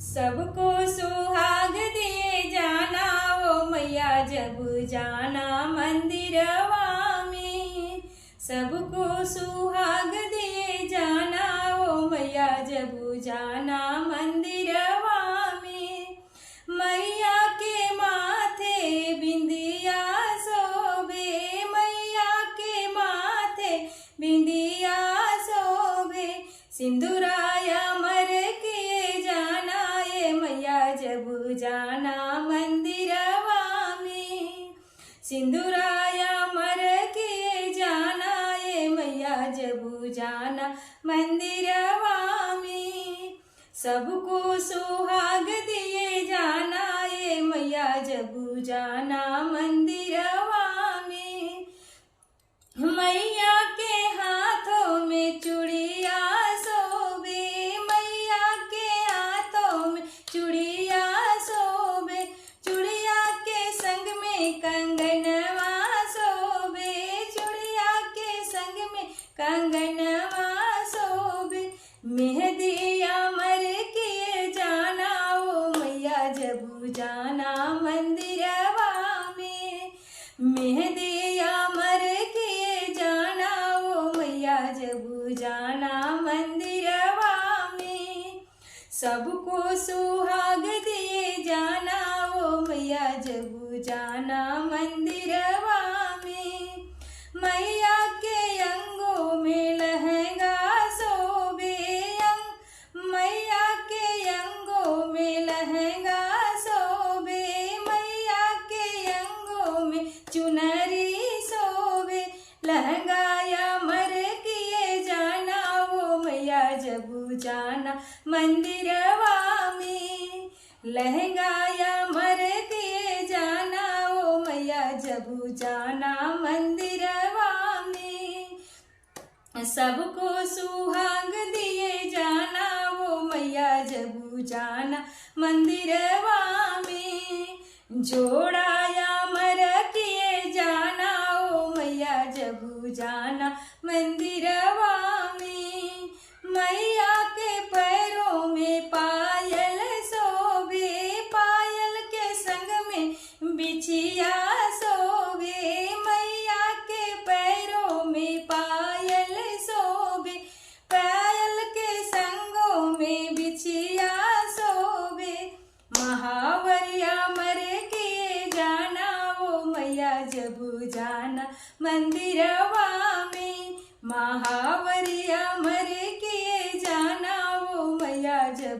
सबको सुहाग दिए जाना वो मैया जब जाना मंदिरवा में। सबको सुहाग दिए जाना वो मैया जब जाना मंदिरवा में। मैया के माथे बिंदिया शोभे, मैया के माथे बिंदिया शोभे। सिंदूराया मर किए जाना ये मैया जब जाना मंदिरवा में। सिंदूराया मर किए जाना ये मैया जब जाना मंदिरवा में। सबको सुहाग दिए जाना ये मैया जब जाना मंदिरवा में। मैया के हाथों में चूड़िया शोभे, मैया के हाथों में चूड़िया शोभे। चूड़िया के संग में कंगनवा शोभे, चूड़िया के संग में कंगनवा शोभे। मेहंदिया मर किए जाना वो मैया जब जाना मंदिरवा में। मेहंदिया मर किए जाना वो मैया जब जाना मंदिरवा में। सबको सुहाग दिए जाना वो मैया जब जाना मंदिरवा में। मैया के अंगों में लहंगा शोभे, मैया के अंगों में लहंगा शोभे। मैया के अंगों में चुनरी शोभे। लहंगाया मर किए जाना वो मैया जब जाना मंदिरवा में। लहंगाया मर किए जाना वो मैया जब जाना मंदिरवा में। सबको सुहाग दिए जाना वो मैया जब जाना मंदिरवा में। जोड़ाया मर किए जाना वो मैया जब जाना मंदिरवा में। मैया के पैरों में पायल शोभे, पायल के संग में बिछिया शोभे। मैया के पैरों में पायल शोभे, पायल के संगों में बिछिया शोभे। महावरिया मर किए जाना वो मैया जब जाना मंदिरवा